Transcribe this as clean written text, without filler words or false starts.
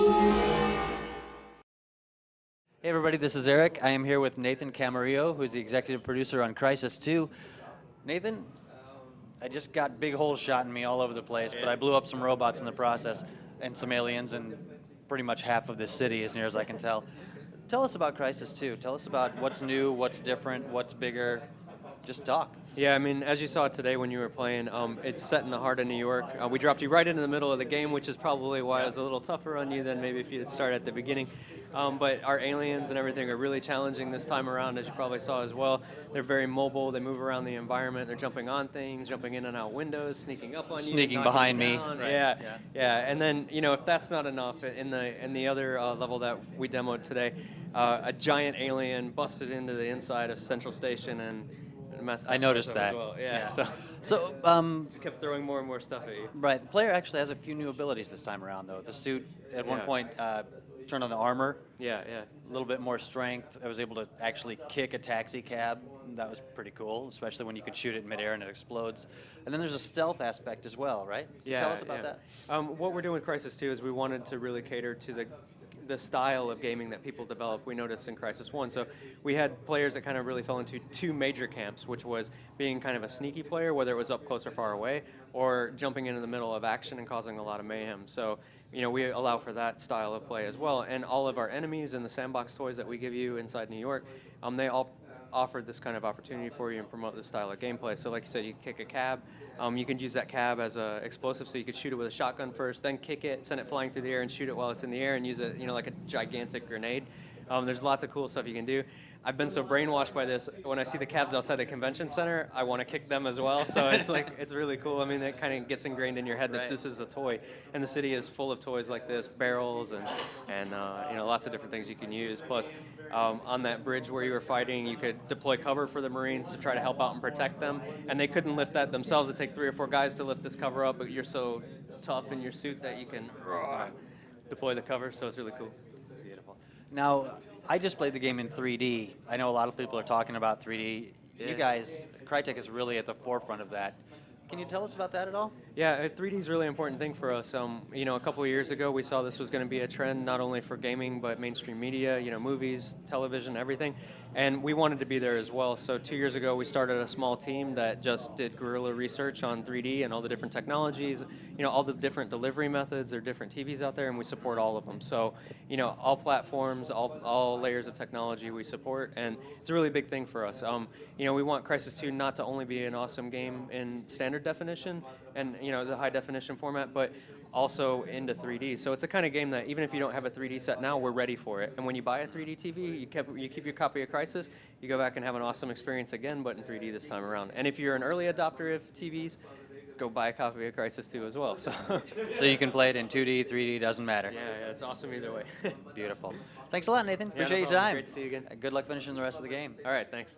Hey everybody, this is Eric. I am here with Nathan Camarillo, who's the executive producer on Crysis 2. Nathan, I just got big holes shot in me all over the place, but I blew up some robots in the process and some aliens and pretty much half of this city, as near as I can tell. Tell us about Crysis 2. Tell us about what's new, what's different, what's bigger. Just talk. Yeah, I mean, as you saw today when you were playing, it's set in the heart of New York. We dropped you right into the middle of the game, which is probably why it was a little tougher on you than maybe if you had started at the beginning. But our aliens and everything are really challenging this time around, as you probably saw as well. They're very mobile. They move around the environment. They're jumping on things, jumping in and out windows, sneaking up on you, Sneaking knocking behind you me. down. Right. Yeah, yeah. And then, you know, if that's not enough, in the other level that we demoed today, a giant alien busted into the inside of Central Station and messed up. I noticed that. As well. Yeah. So, Just kept throwing more and more stuff at you. right, the player actually has a few new abilities this time around, though. The suit, at one point, turned on the armor. Yeah. A little bit more strength. I was able to actually kick a taxi cab. That was pretty cool, especially when you could shoot it in midair and it explodes. And then there's a stealth aspect as well, right? Can you tell us about that? What we're doing with Crysis 2 is we wanted to really cater to the style of gaming that people develop. We noticed in Crysis 1. So we had players that kind of really fell into two major camps, which was being kind of a sneaky player, whether it was up close or far away, or jumping into the middle of action and causing a lot of mayhem. So, you know, we allow for that style of play as well. And all of our enemies and the sandbox toys that we give you inside New York, they all offered this kind of opportunity for you and promote this style of gameplay. So like you said, you kick a cab. You can use that cab as an explosive, so you could shoot it with a shotgun first, then kick it, send it flying through the air, and shoot it while it's in the air, and use it, you know, like a gigantic grenade. There's lots of cool stuff you can do. I've been so brainwashed by this. When I see the cabs outside the convention center, I want to kick them as well. So it's like, it's really cool. I mean, it kind of gets ingrained in your head that this is a toy, and the city is full of toys like this, barrels and you know, lots of different things you can use. Plus, on that bridge where you were fighting, you could deploy cover for the Marines to try to help out and protect them, and they couldn't lift that themselves. It'd take 3 or 4 guys to lift this cover up, but you're so tough in your suit that you can deploy the cover. So it's really cool. Beautiful. Now, I just played the game in 3D. I know a lot of people are talking about 3D. Yeah. You guys, Crytek is really at the forefront of that. Can you tell us about that at all? Yeah, 3D is a really important thing for us. You know, a couple of years ago, we saw this was going to be a trend not only for gaming, but mainstream media, you know, movies, television, everything. And we wanted to be there as well. So 2 years ago, we started a small team that just did guerrilla research on 3D and all the different technologies, you know, all the different delivery methods. There are different TVs out there, and we support all of them. So, you know, all platforms, all layers of technology we support, and it's a really big thing for us. You know, we want Crysis 2 not to only be an awesome game in standard definition and, you know, the high definition format, but also into 3D. So it's the kind of game that even if you don't have a 3D set now, we're ready for it. And when you buy a 3D TV, you keep your copy of Crysis, you go back and have an awesome experience again, but in 3D this time around. And if you're an early adopter of TVs, go buy a copy of Crysis 2 as well. So you can play it in 2D, 3D, doesn't matter. Yeah, it's awesome either way. Beautiful. Thanks a lot, Nathan. Yeah, Appreciate no your time. Great to see you again. Good luck finishing the rest of the game. All right, thanks.